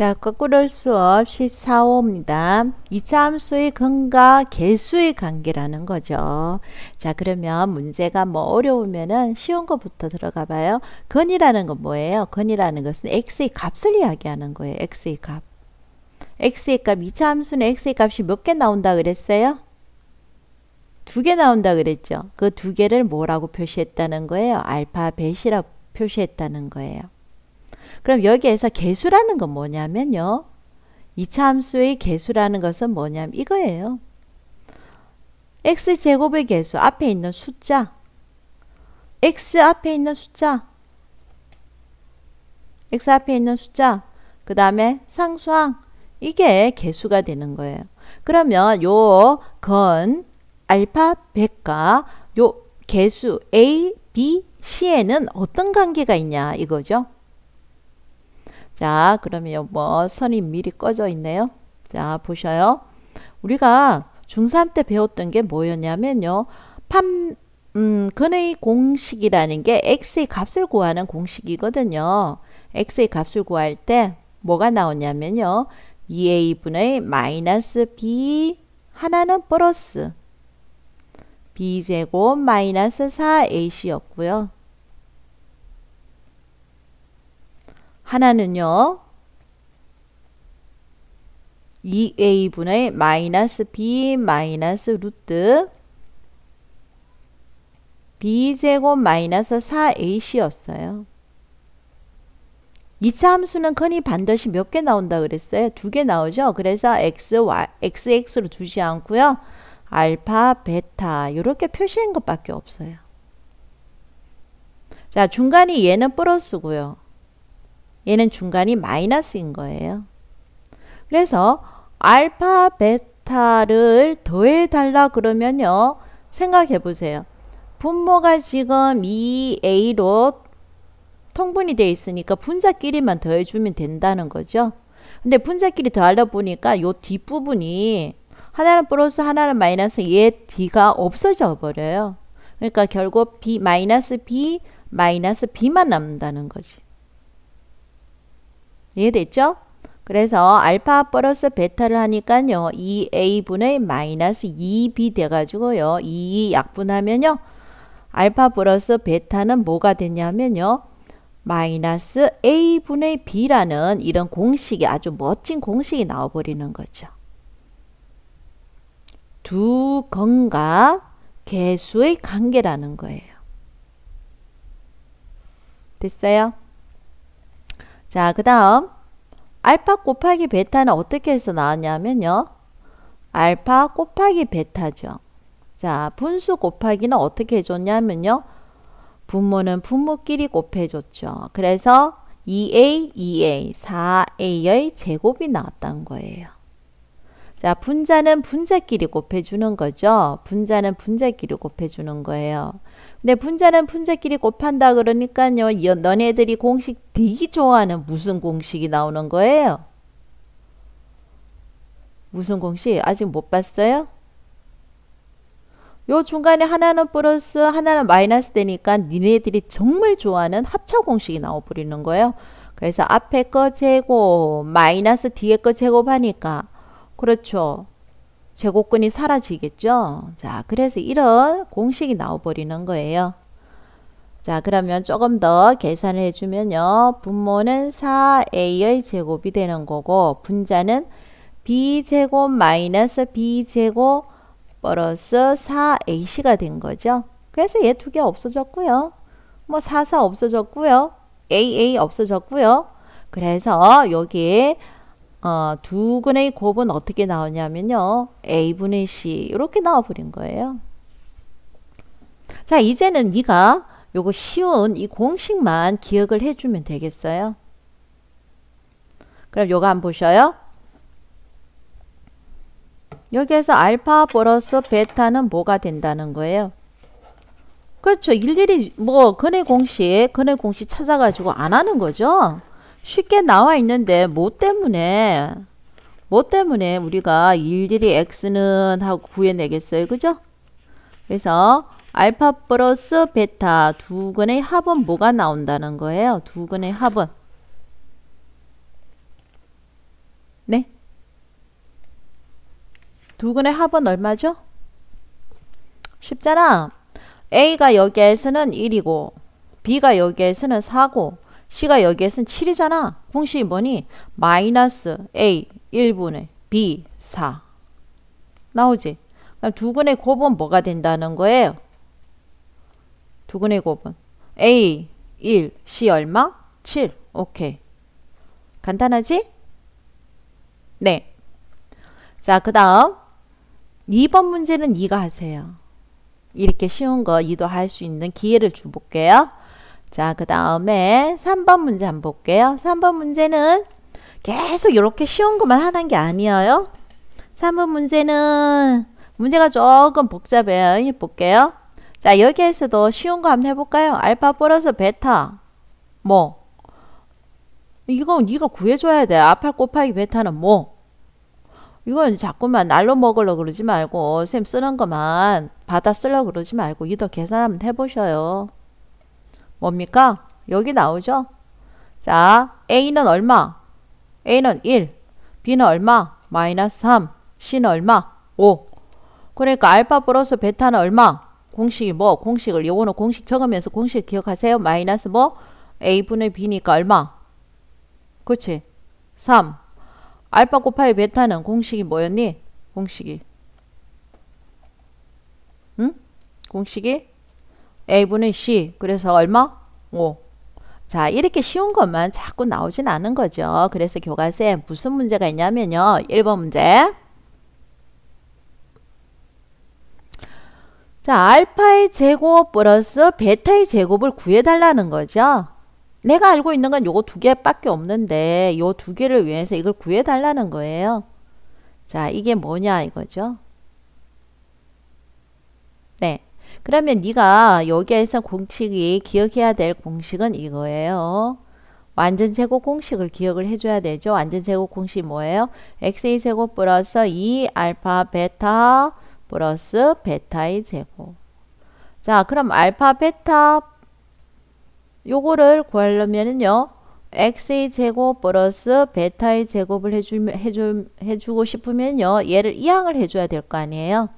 자, 거꾸로 수업 14호입니다. 이차 함수의 근과 개수의 관계라는 거죠. 자, 그러면 문제가 뭐 어려우면은 쉬운 것부터 들어가 봐요. 근이라는 건 뭐예요? 근이라는 것은 x의 값을 이야기하는 거예요. x의 값. x의 값, 이차 함수는 x의 값이 몇 개 나온다 그랬어요? 2개 나온다 그랬죠. 그 2개를 뭐라고 표시했다는 거예요? 알파 벳이라고 표시했다는 거예요. 그럼 여기에서 개수라는 건 뭐냐면요. 이차 함수의 개수라는 것은 뭐냐면 이거예요. x제곱의 개수, 앞에 있는 숫자. x 앞에 있는 숫자. x 앞에 있는 숫자. 그 다음에 상수항. 이게 개수가 되는 거예요. 그러면 요 건 알파 벳과 요 개수 a, b, c에는 어떤 관계가 있냐 이거죠. 자, 그러면 뭐 선이 미리 꺼져 있네요. 자, 보셔요. 우리가 중3 때 배웠던 게 뭐였냐면요. 근의 공식이라는 게 x의 값을 구하는 공식이거든요. x의 값을 구할 때 뭐가 나오냐면요. 2a분의 마이너스 b 하나는 플러스 b제곱 마이너스 4ac였고요. 하나는요. 2a분의 마이너스 b 마이너스 루트 b제곱 마이너스 4ac였어요. 이차 함수는 근이 반드시 몇 개 나온다 그랬어요? 2개 나오죠? 그래서 xx로 두지 않고요. 알파, 베타 이렇게 표시한 것밖에 없어요. 자, 중간이 얘는 플러스고요. 얘는 중간이 마이너스인 거예요. 그래서 알파, 베타를 더해달라 그러면요. 생각해 보세요. 분모가 지금 2a로 통분이 되어 있으니까 분자끼리만 더해주면 된다는 거죠. 근데 분자끼리 더하다 보니까 요 뒷부분이 하나는 플러스 하나는 마이너스 얘 d가 없어져 버려요. 그러니까 결국 b 마이너스 b만 남는다는 거지. 이해됐죠? 그래서 알파 플러스 베타를 하니까요. 2a분의 마이너스 2b 돼가지고요. 2 약분하면요. 알파 플러스 베타는 뭐가 되냐면요. 마이너스 a분의 b라는 이런 공식이 아주 멋진 공식이 나와버리는 거죠. 두 근과 개수의 관계라는 거예요. 됐어요? 자, 그 다음 알파 곱하기 베타는 어떻게 해서 나왔냐면요. 알파 곱하기 베타죠. 자, 분수 곱하기는 어떻게 해줬냐면요. 분모는 분모끼리 곱해줬죠. 그래서 2a, 4a의 제곱이 나왔다는 거예요. 자, 분자는 분자끼리 곱해주는 거죠. 분자는 분자끼리 곱해주는 거예요. 근데 분자는 분자끼리 곱한다 그러니까요. 너네들이 공식 되게 좋아하는 무슨 공식이 나오는 거예요? 무슨 공식? 아직 못 봤어요? 요 중간에 하나는 플러스 하나는 마이너스 되니까 니네들이 정말 좋아하는 합차 공식이 나와버리는 거예요. 그래서 앞에 거 제곱 마이너스 뒤에 거 제곱하니까 그렇죠. 제곱근이 사라지겠죠. 자, 그래서 이런 공식이 나와버리는 거예요. 자, 그러면 조금 더 계산을 해주면요. 분모는 4a의 제곱이 되는 거고 분자는 b제곱 마이너스 b제곱 플러스 4ac가 된 거죠. 그래서 얘 2개 없어졌고요. 뭐 4 없어졌고요. aa 없어졌고요. 그래서 여기 두 근의 곱은 어떻게 나오냐면요. a분의 c 이렇게 나와버린 거예요. 자, 이제는 네가 요거 쉬운 이 공식만 기억을 해주면 되겠어요. 그럼 요거 한번 보셔요. 여기에서 알파 플러스 베타는 뭐가 된다는 거예요? 그렇죠. 일일이 뭐 근의 공식 찾아가지고 안 하는 거죠. 쉽게 나와 있는데 뭐 때문에 우리가 일일이 x는 하고 구해내겠어요. 그죠? 그래서 알파 플러스 베타 두 근의 합은 뭐가 나온다는 거예요? 두 근의 합은 네? 두 근의 합은 얼마죠? 쉽잖아. A가 여기에서는 1이고 B가 여기에서는 4고 C가 여기에서는 7이잖아. 공식이 뭐니? 마이너스 A 1분의 B 4 나오지? 그럼 두 근의 곱은 뭐가 된다는 거예요? 두 근의 곱은 A 1, C 얼마? 7. 오케이. 간단하지? 네. 자, 그 다음 2번 문제는 2가 하세요. 이렇게 쉬운 거 2도 할 수 있는 기회를 줘볼게요. 자, 그 다음에 3번 문제 한번 볼게요. 3번 문제는 계속 이렇게 쉬운 것만 하는 게 아니에요. 3번 문제는 문제가 조금 복잡해요. 볼게요. 자, 여기에서도 쉬운 거 한번 해볼까요? 알파 플러스 베타 뭐 이거 네가 구해줘야 돼. 알파 곱하기 베타는 뭐 이건 자꾸만 날로 먹으려고 그러지 말고 쌤 쓰는 것만 받아 쓰려고 그러지 말고 이도 계산 한번 해보셔요. 뭡니까? 여기 나오죠? 자, A는 얼마? A는 1, B는 얼마? 마이너스 3, C는 얼마? 5. 그러니까 알파 플러스 베타는 얼마? 공식이 뭐? 공식을 요거는 공식 적으면서 공식 기억하세요. 마이너스 뭐? A분의 B니까 얼마? 그치? 3. 알파 곱하기 베타는 공식이 뭐였니? 공식이 응? 공식이 A분의 C 그래서 얼마? 5. 자, 이렇게 쉬운 것만 자꾸 나오진 않은 거죠. 그래서 교과서에 무슨 문제가 있냐면요. 1번 문제. 자, 알파의 제곱 플러스 베타의 제곱을 구해달라는 거죠. 내가 알고 있는 건 요거 두 개밖에 없는데 요 두 개를 위해서 이걸 구해달라는 거예요. 자, 이게 뭐냐 이거죠. 네. 그러면 네가 여기에서 공식이 기억해야 될 공식은 이거예요. 완전제곱 공식을 기억을 해줘야 되죠. 완전제곱 공식이 뭐예요? x의 제곱 플러스 2알파 베타 플러스 베타의 제곱. 자, 그럼 알파 베타 요거를 구하려면은요. x의 제곱 플러스 베타의 제곱을 해주고 싶으면요. 얘를 이항을 해줘야 될 거 아니에요.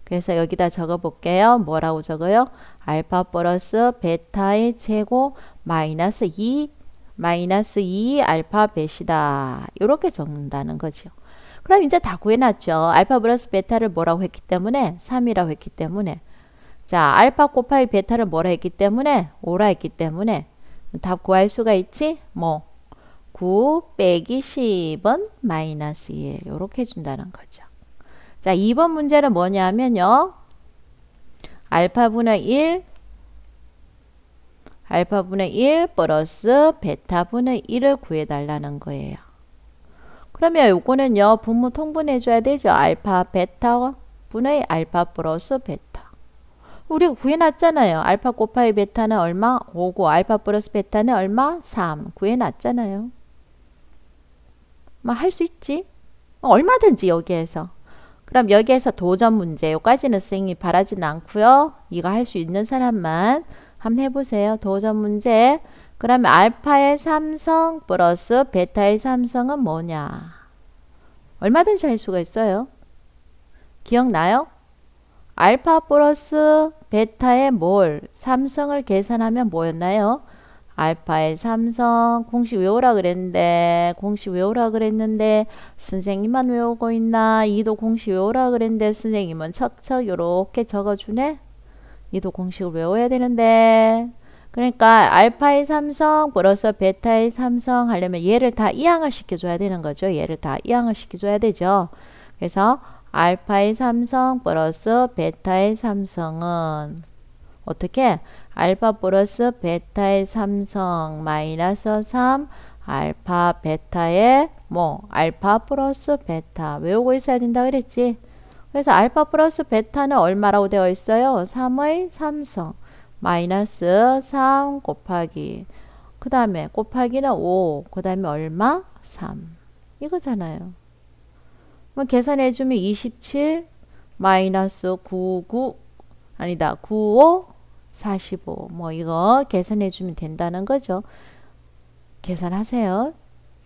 그래서 여기다 적어 볼게요. 뭐라고 적어요? 알파 플러스 베타의 제곱 마이너스 2 알파 베시다. 이렇게 적는다는 거죠. 그럼 이제 다 구해놨죠. 알파 플러스 베타를 뭐라고 했기 때문에 3이라고 했기 때문에 자, 알파 곱하기 베타를 뭐라 했기 때문에 5라 했기 때문에 답 구할 수가 있지? 뭐 9 빼기 10은 마이너스 1 이렇게 해준다는 거죠. 자, 2번 문제는 뭐냐면요. 알파분의 1 플러스 베타분의 1을 구해달라는 거예요. 그러면 요거는요. 분모 통분해줘야 되죠. 알파 베타분의 알파 플러스 베타. 우리가 구해놨잖아요. 알파 곱하기 베타는 얼마? 5고 알파 플러스 베타는 얼마? 3. 구해놨잖아요. 뭐 할 수 있지? 얼마든지 여기에서. 그럼 여기에서 도전 문제 여기까지는 선생님이 바라지는 않고요. 이거 할 수 있는 사람만 한번 해보세요. 도전 문제. 그러면 알파의 삼성 플러스 베타의 삼성은 뭐냐? 얼마든지 할 수가 있어요. 기억나요? 알파 플러스 베타의 몰 삼성을 계산하면 뭐였나요? 알파의 삼성 공식 외우라 그랬는데 선생님만 외우고 있나? 2도 공식 외우라 그랬는데 선생님은 척척 요렇게 적어주네. 2도 공식을 외워야 되는데 그러니까 알파의 삼성 플러스 베타의 삼성 하려면 얘를 다 이항을 시켜줘야 되는 거죠. 얘를 다 이항을 시켜줘야 되죠. 그래서 알파의 삼성 플러스 베타의 삼성은 어떻게? 알파 플러스 베타의 삼성 마이너스 3 알파 베타의 뭐 알파 플러스 베타 외우고 있어야 된다 그랬지. 그래서 알파 플러스 베타는 얼마라고 되어 있어요? 3의 삼성 마이너스 3 곱하기 그 다음에 곱하기는 5 그 다음에 얼마? 3 이거잖아요. 뭐 계산해주면 27 마이너스 99 아니다 95 45 뭐 이거 계산해주면 된다는 거죠. 계산하세요.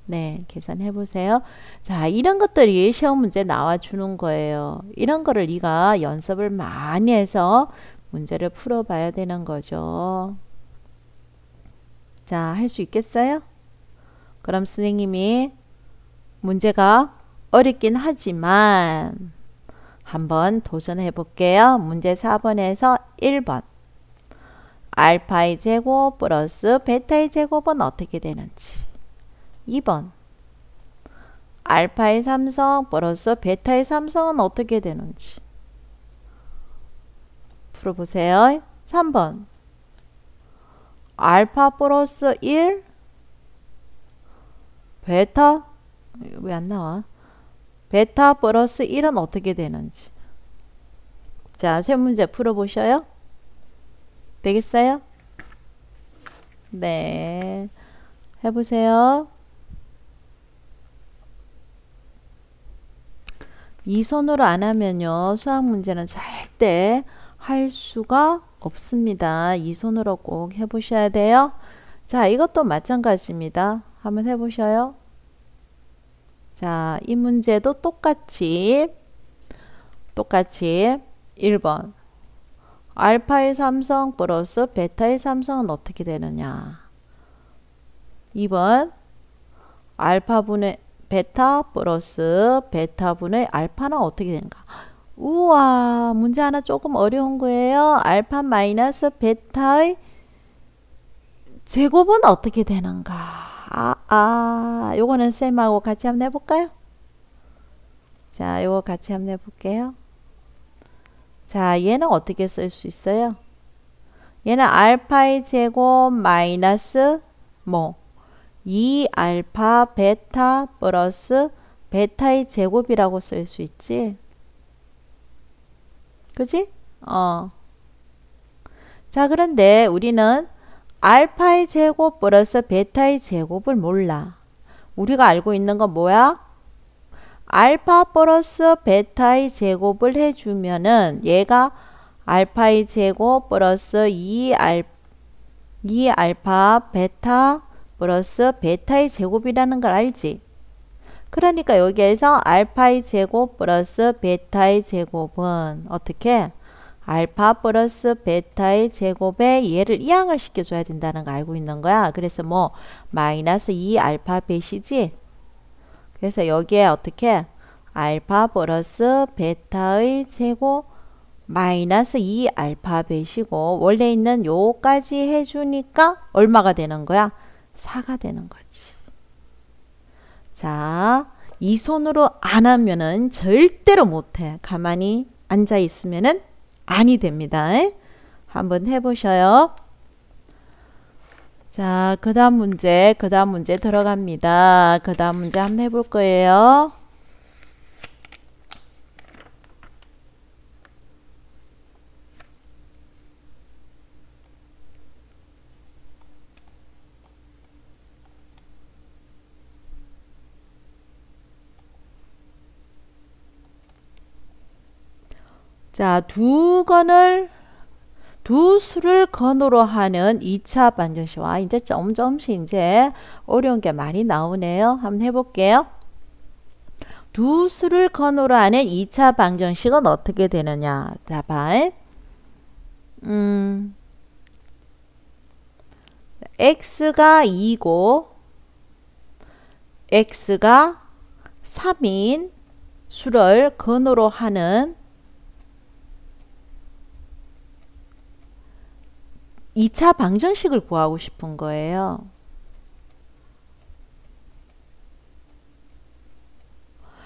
네, 계산해 보세요. 자, 이런 것들이 시험 문제 나와주는 거예요. 이런 거를 네가 연습을 많이 해서 문제를 풀어봐야 되는 거죠. 자, 할 수 있겠어요? 그럼 선생님이 문제가 어렵긴 하지만 한번 도전해 볼게요. 문제 4번에서 1번. 알파의 제곱 플러스 베타의 제곱은 어떻게 되는지. 2번. 알파의 삼성 플러스 베타의 삼성은 어떻게 되는지. 풀어보세요. 3번. 알파 플러스 1 베타 왜 안 나와? 베타 플러스 1은 어떻게 되는지. 자, 세 문제 풀어보셔요. 되겠어요? 네. 해보세요. 이 손으로 안 하면요. 수학 문제는 절대 할 수가 없습니다. 이 손으로 꼭 해보셔야 돼요. 자, 이것도 마찬가지입니다. 한번 해보셔요. 자, 이 문제도 똑같이 1번 알파의 삼성 플러스 베타의 삼성은 어떻게 되느냐. 2번 알파분의 베타 플러스 베타분의 알파는 어떻게 되는가. 우와, 문제 하나 조금 어려운 거예요. 알파 마이너스 베타의 제곱은 어떻게 되는가. 요거는 쌤하고 같이 한번 해볼까요? 자, 요거 같이 한번 해볼게요. 자, 얘는 어떻게 쓸 수 있어요? 얘는 알파의 제곱 마이너스 2알파 베타 플러스 베타의 제곱이라고 쓸 수 있지. 그지? 자, 그런데 우리는 알파의 제곱 플러스 베타의 제곱을 몰라. 우리가 알고 있는 건 뭐야? 알파 플러스 베타의 제곱을 해주면은 얘가 알파의 제곱 플러스 2알파 베타 플러스 베타의 제곱이라는 걸 알지? 그러니까 여기에서 알파의 제곱 플러스 베타의 제곱은 어떻게? 알파 플러스 베타의 제곱에 얘를 이항을 시켜줘야 된다는 거 알고 있는 거야. 그래서 마이너스 2알파 베시지? 그래서 여기에 어떻게? 알파 플러스 베타의 제곱 마이너스 2알파 베시고 원래 있는 요까지 해주니까 얼마가 되는 거야? 4가 되는 거지. 자, 이 손으로 안 하면은 절대로 못해. 가만히 앉아 있으면은 아니 됩니다. 한번 해보셔요. 자, 그 다음 문제 들어갑니다. 그 다음 문제 한번 해볼 거예요. 자, 두 수를 근으로 하는 2차 방정식과 이제 점점씩 이제 어려운 게 많이 나오네요. 한번 해볼게요. 두 수를 근으로 하는 2차 방정식은 어떻게 되느냐. 자, 봐. x가 2고 x가 3인 수를 근으로 하는 2차 방정식을 구하고 싶은 거예요.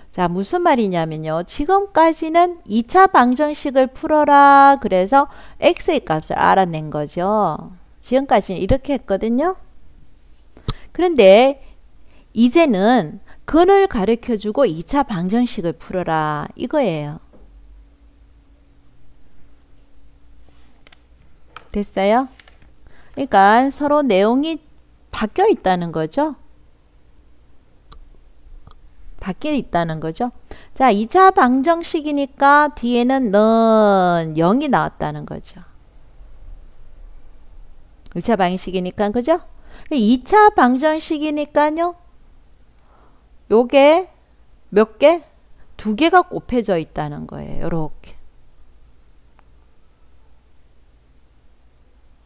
자, 무슨 말이냐면요. 지금까지는 2차 방정식을 풀어라. 그래서 x의 값을 알아낸 거죠. 지금까지는 이렇게 했거든요. 그런데 이제는 근을 가르쳐주고 2차 방정식을 풀어라. 이거예요. 됐어요? 그러니까 서로 내용이 바뀌어 있다는 거죠. 바뀌어 있다는 거죠. 자, 2차 방정식이니까 뒤에는 는 0이 나왔다는 거죠. 1차 방정식이니까 그죠? 2차 방정식이니까요. 요게 몇 개? 두 개가 곱해져 있다는 거예요. 요렇게.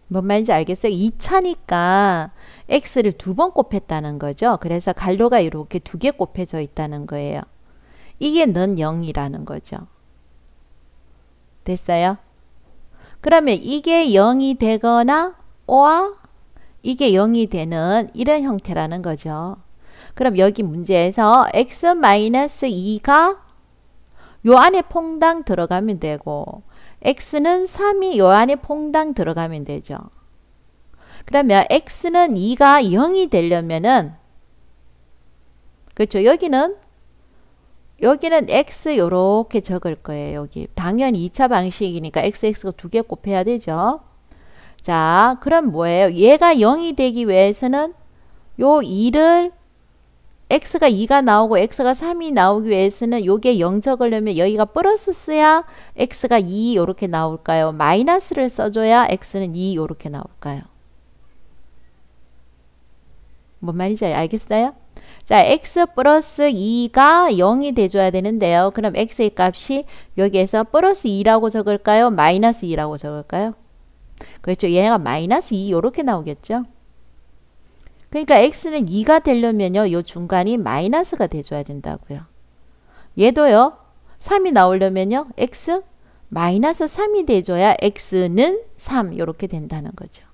뭔 말인지 알겠어요? 2차니까 x를 두 번 곱했다는 거죠. 그래서 갈로가 이렇게 두 개 곱해져 있다는 거예요. 이게 는 0이라는 거죠. 됐어요? 그러면 이게 0이 되거나 이게 0이 되는 이런 형태라는 거죠. 그럼 여기 문제에서 x-2가 요 안에 퐁당 들어가면 되고 x는 3이 요 안에 퐁당 들어가면 되죠. 그러면 x는 2가 0이 되려면은 그렇죠. 여기는 x 요렇게 적을 거예요. 여기 당연히 2차 방식이니까 x가 두 개 곱해야 되죠. 자, 그럼 뭐예요? 얘가 0이 되기 위해서는 요 2를 x가 2가 나오고 x가 3이 나오기 위해서는 요게 0 적으려면 여기가 플러스 써야 x가 2 요렇게 나올까요? 마이너스를 써줘야 x는 2 요렇게 나올까요? 뭔 말인지 알겠어요? 자, x 플러스 2가 0이 돼줘야 되는데요. 그럼 x의 값이 여기에서 플러스 2라고 적을까요? 마이너스 2라고 적을까요? 그렇죠. 얘가 마이너스 2 요렇게 나오겠죠. 그러니까 x는 2가 되려면요. 요 중간이 마이너스가 돼줘야 된다고요. 얘도요. 3이 나오려면요. x 마이너스 3이 돼줘야 x는 3 요렇게 된다는 거죠.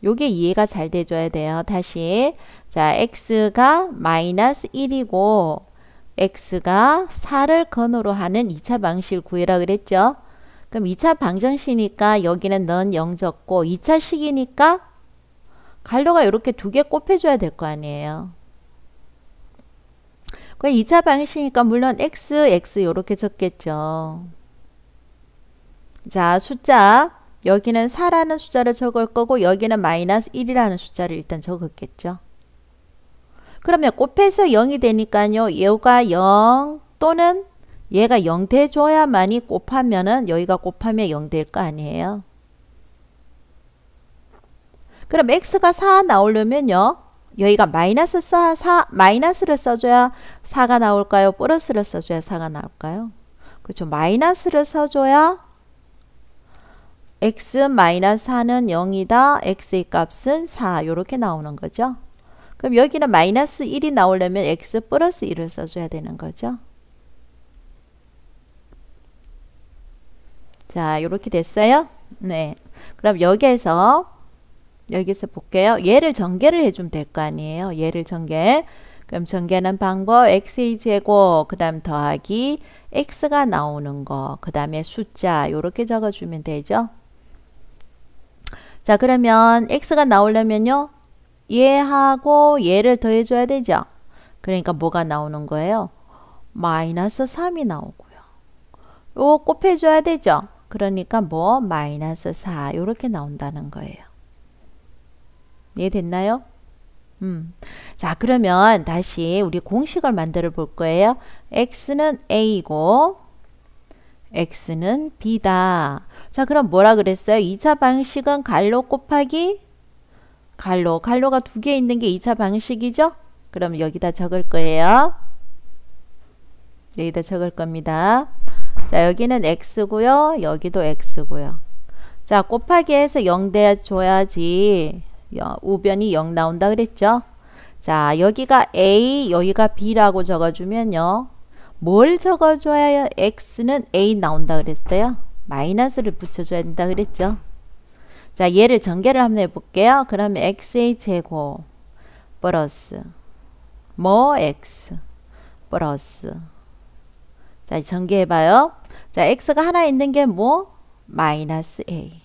요게 이해가 잘 돼줘야 돼요. 다시 자, x가 마이너스 1이고 x가 4를 근으로 하는 2차 방식을 구해라 그랬죠. 그럼 2차 방정식이니까 여기는 넌 0 적고 2차 식이니까 갈로가 이렇게 두 개 곱해줘야 될 거 아니에요. 그 2차 방식이니까 물론 x 이렇게 적겠죠. 자, 숫자 여기는 4라는 숫자를 적을 거고 여기는 마이너스 1이라는 숫자를 일단 적었겠죠. 그러면 곱해서 0이 되니까요. 얘가 0 또는 얘가 0 돼줘야만이 곱하면은 여기가 곱하면 0 될 거 아니에요. 그럼 x가 4 나오려면요. 여기가 마이너스를 써줘야 4가 나올까요? 플러스를 써줘야 4가 나올까요? 그렇죠. 마이너스를 써줘야 x-4는 0이다. x의 값은 4 이렇게 나오는 거죠. 그럼 여기는 마이너스 1이 나오려면 x 플러스 1을 써줘야 되는 거죠. 자, 이렇게 됐어요. 네. 그럼 여기서 볼게요. 얘를 전개를 해주면 될 거 아니에요. 얘를 전개. 그럼 전개하는 방법 x의 제곱 그 다음 더하기 x가 나오는 거 그 다음에 숫자 이렇게 적어주면 되죠. 자, 그러면 x가 나오려면요. 얘하고 얘를 더해줘야 되죠. 그러니까 뭐가 나오는 거예요? 마이너스 3이 나오고요. 요 곱해줘야 되죠. 그러니까 뭐 마이너스 4 이렇게 나온다는 거예요. 이해됐나요? 자, 그러면 다시 우리 공식을 만들어 볼 거예요. x는 a이고 x는 b다. 자, 그럼 뭐라 그랬어요? 2차 방식은 갈로 곱하기 갈로가 두 개 있는 게 2차 방식이죠? 그럼 여기다 적을 거예요. 여기다 적을 겁니다. 자, 여기는 x고요. 여기도 x고요. 자, 곱하기 해서 0 돼줘야지 우변이 0 나온다 그랬죠? 자, 여기가 a, 여기가 b라고 적어주면요. 뭘 적어줘야 x는 a 나온다 그랬어요? 마이너스를 붙여줘야 된다 그랬죠? 자, 얘를 전개를 한번 해볼게요. 그러면 x의 제곱 플러스 뭐 x 플러스 자, 전개해봐요. 자, x가 하나 있는 게 뭐? 마이너스 a.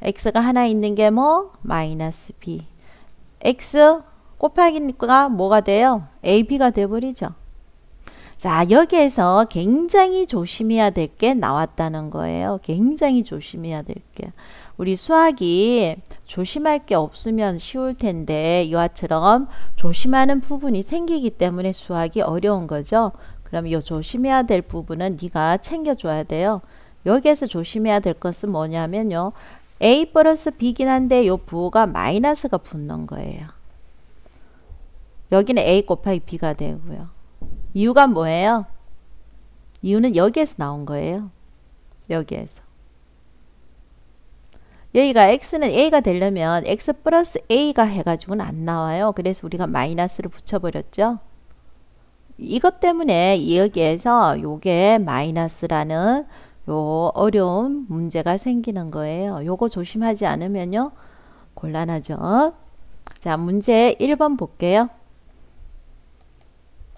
x가 하나 있는 게 뭐? 마이너스 b. x 곱하기니까 뭐가 돼요? ab가 돼버리죠. 자, 여기에서 굉장히 조심해야 될 게 나왔다는 거예요. 굉장히 조심해야 될 게. 우리 수학이 조심할 게 없으면 쉬울 텐데 이와처럼 조심하는 부분이 생기기 때문에 수학이 어려운 거죠. 그럼 이 조심해야 될 부분은 네가 챙겨줘야 돼요. 여기에서 조심해야 될 것은 뭐냐면요. a 플러스 b긴 한데 이 부호가 마이너스가 붙는 거예요. 여기는 A 곱하기 B가 되고요. 이유가 뭐예요? 이유는 여기에서 나온 거예요. 여기에서. 여기가 x는 a가 되려면 x 플러스 a가 해가지고는 안 나와요. 그래서 우리가 마이너스를 붙여버렸죠. 이것 때문에 여기에서 요게 마이너스라는 요 어려운 문제가 생기는 거예요. 요거 조심하지 않으면요 곤란하죠. 자, 문제 1번 볼게요.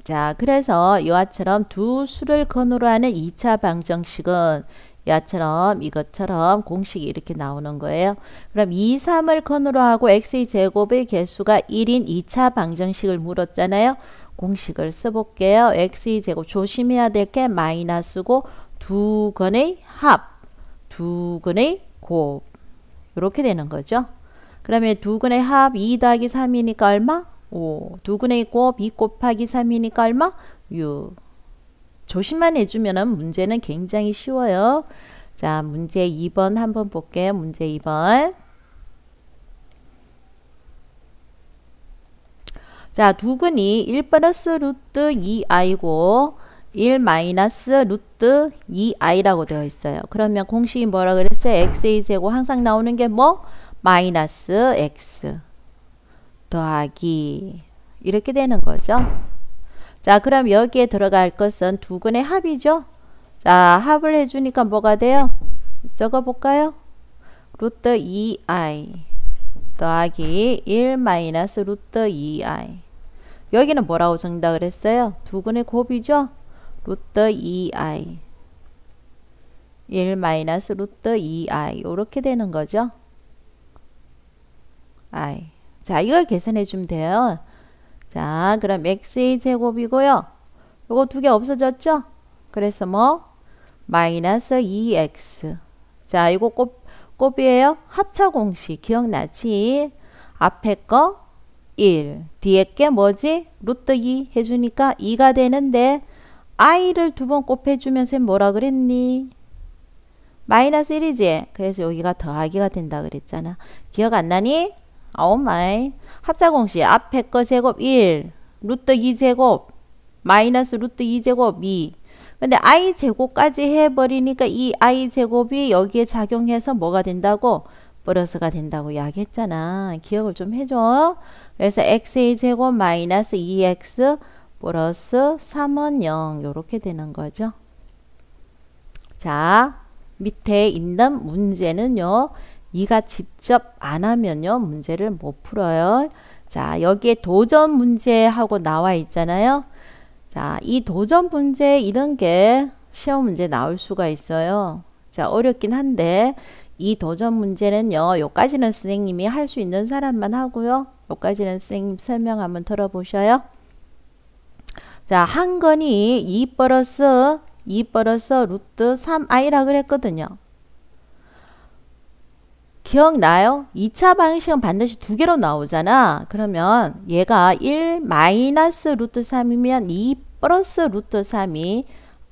자, 그래서 이와처럼 두 수를 근으로 하는 2차 방정식은 이와처럼 이것처럼 공식이 이렇게 나오는 거예요. 그럼 2, 3을 근으로 하고 x의 제곱의 개수가 1인 2차 방정식을 물었잖아요. 공식을 써볼게요. x의 제곱 조심해야 될 게 마이너스고 두 근의 합, 두 근의 곱 이렇게 되는 거죠. 그러면 두 근의 합 2 더하기 3이니까 얼마? 5. 두 근의 곱 2 곱하기 3이니까 얼마? 6. 조심만 해주면 문제는 굉장히 쉬워요. 자, 문제 2번 한번 볼게요. 문제 2번. 자, 두 근이 1 플러스 루트 2i고 1 마이너스 루트 2i라고 되어 있어요. 그러면 공식이 뭐라 그랬어요? x의 제곱 항상 나오는 게 뭐? 마이너스 x 더하기 이렇게 되는 거죠. 자, 그럼 여기에 들어갈 것은 두 근의 합이죠. 자, 합을 해주니까 뭐가 돼요? 적어볼까요? 루트 2i 더하기 1 마이너스 루트 2i. 여기는 뭐라고 정답을 했어요? 두 근의 곱이죠? 루트 2i 1 마이너스 루트 2i 이렇게 되는 거죠. i. 자, 이걸 계산해 주면 돼요. 자, 그럼 x의 제곱이고요. 요거 두 개 없어졌죠? 그래서 뭐? 마이너스 2x. 자, 이거 곱이에요. 합차 공식 기억나지? 앞에 거 1, 뒤에 게 뭐지? 루트 2 해주니까 2가 되는데 i를 두 번 곱해주면 쌤 뭐라 그랬니? 마이너스 1이지? 그래서 여기가 더하기가 된다 그랬잖아. 기억 안 나니? 오 마이. 합차 공식 앞에 거 제곱 1, 루트 2 제곱, 마이너스 루트 2 제곱 2. 근데 i 제곱까지 해버리니까 이 i 제곱이 여기에 작용해서 뭐가 된다고? 플러스가 된다고 이야기했잖아. 기억을 좀 해줘. 그래서 x의 제곱 마이너스 2x 플러스 3은 0 이렇게 되는 거죠. 자, 밑에 있는 문제는요. 이가 직접 안 하면요. 문제를 못 풀어요. 자, 여기에 도전 문제하고 나와 있잖아요. 자, 이 도전 문제 이런 게 시험 문제 나올 수가 있어요. 자, 어렵긴 한데 이 도전 문제는요. 요까지는 선생님이 할 수 있는 사람만 하고요. 요까지는 선생님 설명 한번 들어보셔요. 자, 한 건이 2 플러스 루트 3i라 그랬거든요. 기억나요? 2차 방식은 반드시 두 개로 나오잖아. 그러면 얘가 1 마이너스 루트 3이면 2 플러스 루트 3이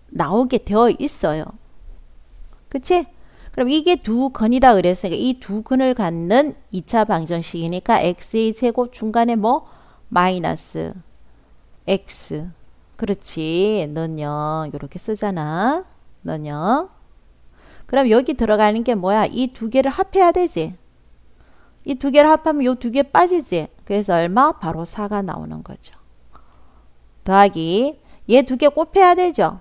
나오게 되어 있어요. 그치? 그럼 이게 두 근이라 그랬으니까 이 두 근을 갖는 2차 방정식이니까 x의 제곱 중간에 뭐? 마이너스 x. 그렇지. 넌요. 이렇게 쓰잖아. 넌요. 그럼 여기 들어가는 게 뭐야? 이 두 개를 합해야 되지. 이 두 개를 합하면 요 두 개 빠지지. 그래서 얼마? 바로 4가 나오는 거죠. 더하기 얘 두 개 곱해야 되죠.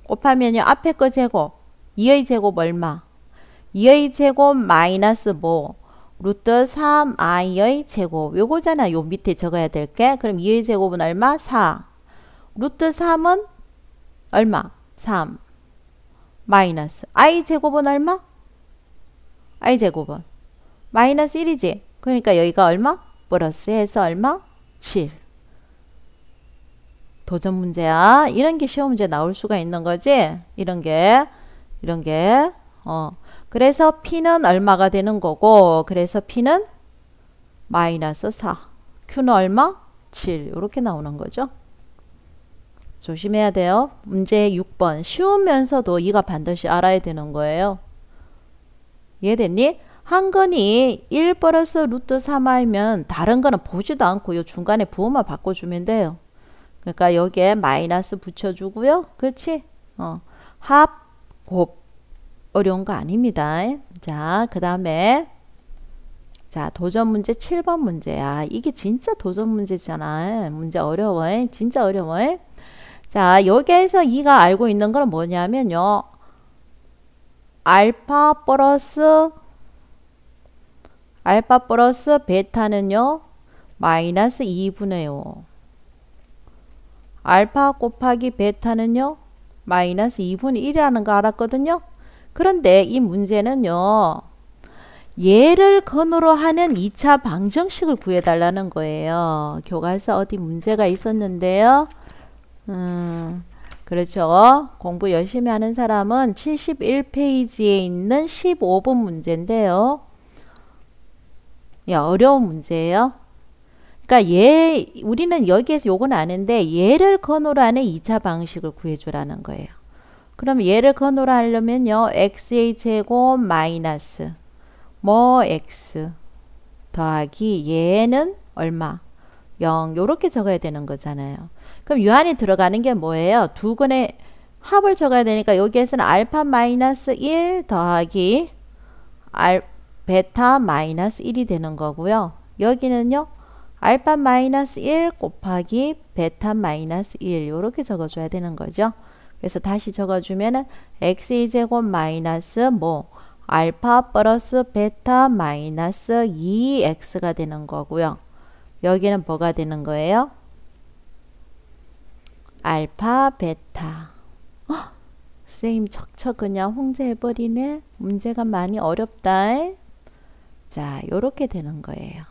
곱하면요. 앞에 거 제곱 2의 제곱 얼마? 2의 제곱 마이너스 뭐? 루트 3i의 제곱 요거잖아. 요 밑에 적어야 될 게. 그럼 2의 제곱은 얼마? 4. 루트 3은 얼마? 3. 마이너스 i 제곱은 얼마? i 제곱은 마이너스 1이지. 그러니까 여기가 얼마? 플러스 해서 얼마? 7. 도전 문제야. 이런 게 시험 문제 나올 수가 있는 거지. 이런 게 그래서 p는 얼마가 되는 거고, 그래서 p는 마이너스 4. q는 얼마? 7. 이렇게 나오는 거죠. 조심해야 돼요. 문제 6번. 쉬우면서도 이가 반드시 알아야 되는 거예요. 이해됐니? 한 건이 1 플러스 루트 3i면 다른 거는 보지도 않고 요 중간에 부호만 바꿔주면 돼요. 그러니까 여기에 마이너스 붙여주고요. 그렇지? 합, 곱. 어려운 거 아닙니다. 자, 그 다음에 자, 도전 문제 7번 문제야. 이게 진짜 도전 문제잖아. 문제 어려워. 진짜 어려워. 자, 여기에서 2가 알고 있는 건 뭐냐면요. 알파 플러스 베타는요. 마이너스 2분의 5. 알파 곱하기 베타는요. 마이너스 2분의 1이라는 거 알았거든요. 그런데 이 문제는요. 얘를 근으로 하는 2차 방정식을 구해달라는 거예요. 교과서 어디 문제가 있었는데요. 그렇죠. 공부 열심히 하는 사람은 71페이지에 있는 15번 문제인데요. 야, 어려운 문제예요. 그러니까 우리는 여기에서 요건 아는데 얘를 근으로 하는 2차 방식을 구해주라는 거예요. 그럼 얘를 근으로 하려면요. x의 제곱 마이너스 뭐 x 더하기 얘는 얼마? 0 요렇게 적어야 되는 거잖아요. 그럼 요 안에 들어가는 게 뭐예요? 두 건의 합을 적어야 되니까 여기에서는 알파 마이너스 1 더하기 베타 마이너스 1이 되는 거고요. 여기는요. 알파 마이너스 1 곱하기 베타 마이너스 1 요렇게 적어줘야 되는 거죠. 그래서 다시 적어주면은 x의 제곱 마이너스 뭐 알파 플러스 베타 마이너스 2x가 되는 거고요. 여기는 뭐가 되는 거예요? 알파 베타. 쌤 척척 그냥 홍제해버리네. 문제가 많이 어렵다. 자, 요렇게 되는 거예요.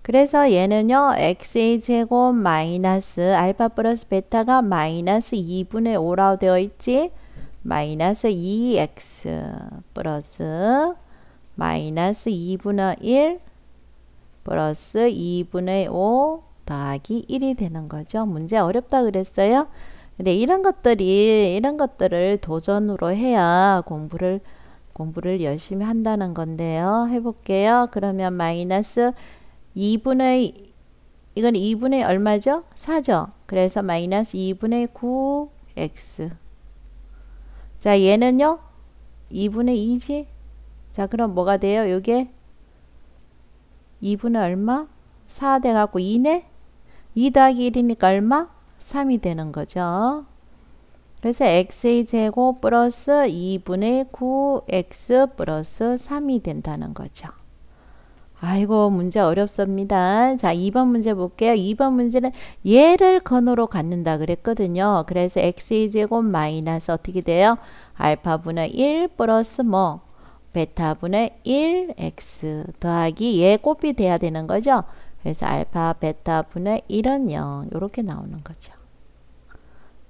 그래서 얘는요. x의 제곱 마이너스 알파 플러스 베타가 마이너스 2분의 5라고 되어 있지. 마이너스 2x 플러스 마이너스 2분의 1 플러스 2분의 5 더하기 1이 되는 거죠. 문제 어렵다 그랬어요. 근데 이런 것들을 도전으로 해야 공부를 열심히 한다는 건데요. 해볼게요. 그러면 마이너스 2분의 이건 2분의 얼마죠? 4죠. 그래서 마이너스 2분의 9x. 자, 얘는요? 2분의 2지? 자, 그럼 뭐가 돼요? 요게 2분의 얼마? 4 돼갖고 2네? 2 더하기 1이니까 얼마? 3이 되는 거죠. 그래서 x의 제곱 플러스 2분의 9x 플러스 3이 된다는 거죠. 아이고 문제 어렵습니다. 자 2번 문제 볼게요. 2번 문제는 얘를 근으로 갖는다 그랬거든요. 그래서 x의 제곱 마이너스 어떻게 돼요? 알파분의 1 플러스 뭐 베타분의 1x 더하기 얘 곱이 돼야 되는 거죠. 그래서 알파 베타분의 1은 0 이렇게 나오는 거죠.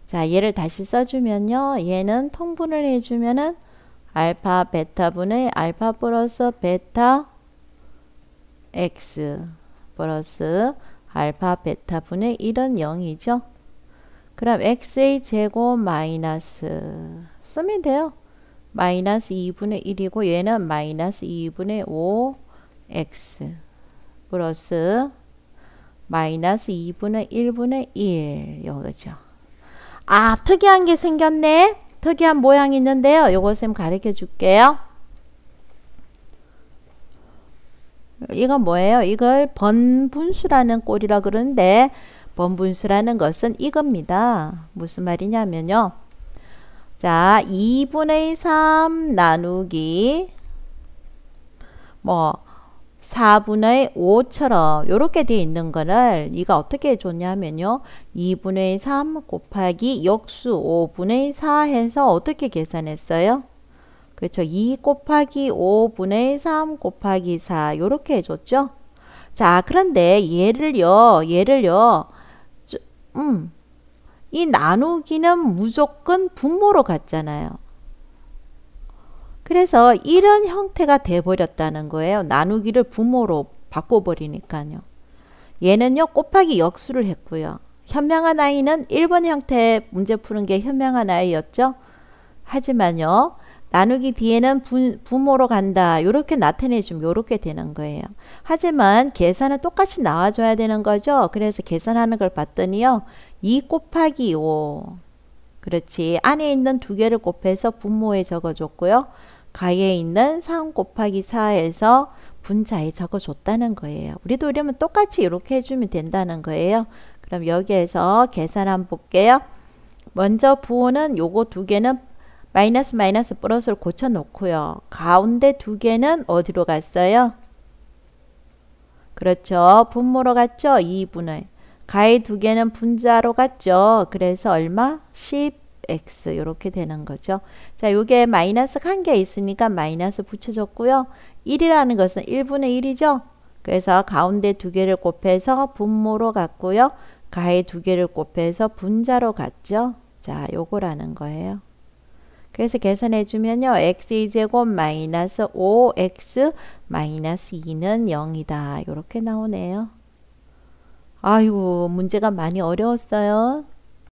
자 얘를 다시 써주면요. 얘는 통분을 해주면은 알파 베타분의 알파 플러스 베타 x 플러스 알파 베타분의 1은 0이죠. 그럼 x의 제곱 마이너스 쓰면 돼요. 마이너스 2분의 1이고 얘는 마이너스 2분의 5x 플러스 마이너스 2분의 1분의 1 요거죠. 아 특이한 게 생겼네. 특이한 모양이 있는데요. 요거 쌤 가르쳐 줄게요. 이건 뭐예요? 이걸 번분수라는 꼴이라 그러는데 번분수라는 것은 이겁니다. 무슨 말이냐면요. 자, 2분의 3 나누기 뭐 4분의 5처럼 이렇게 되어 있는 거를 이가 어떻게 해줬냐면요. 2분의 3 곱하기 역수 5분의 4 해서 어떻게 계산했어요? 그렇죠. 2 곱하기 5분의 3 곱하기 4 이렇게 해줬죠. 자 그런데 얘를요 이 나누기는 무조건 분모로 갔잖아요. 그래서 이런 형태가 돼버렸다는 거예요. 나누기를 분모로 바꿔버리니까요. 얘는요 곱하기 역수를 했고요. 현명한 아이는 1번 형태 문제 푸는 게 현명한 아이였죠. 하지만요 나누기 뒤에는 분모로 간다. 이렇게 나타내주면 이렇게 되는 거예요. 하지만 계산은 똑같이 나와줘야 되는 거죠. 그래서 계산하는 걸 봤더니요. 2 곱하기 5. 그렇지. 안에 있는 두 개를 곱해서 분모에 적어줬고요. 가에 있는 3 곱하기 4에서 분자에 적어줬다는 거예요. 우리도 이러면 똑같이 이렇게 해주면 된다는 거예요. 그럼 여기에서 계산 한번 볼게요. 먼저 부호는 요거 두 개는 마이너스 마이너스 플러스를 고쳐 놓고요. 가운데 두 개는 어디로 갔어요? 그렇죠. 분모로 갔죠. 2분의. 가의 두 개는 분자로 갔죠. 그래서 얼마? 10x 이렇게 되는 거죠. 자, 요게 마이너스 한 개 있으니까 마이너스 붙여줬고요. 1이라는 것은 1분의 1이죠. 그래서 가운데 두 개를 곱해서 분모로 갔고요. 가의 두 개를 곱해서 분자로 갔죠. 자, 요거라는 거예요. 그래서 계산해 주면요. x2제곱 마이너스 5x 마이너스 2는 0이다. 이렇게 나오네요. 아이고, 문제가 많이 어려웠어요.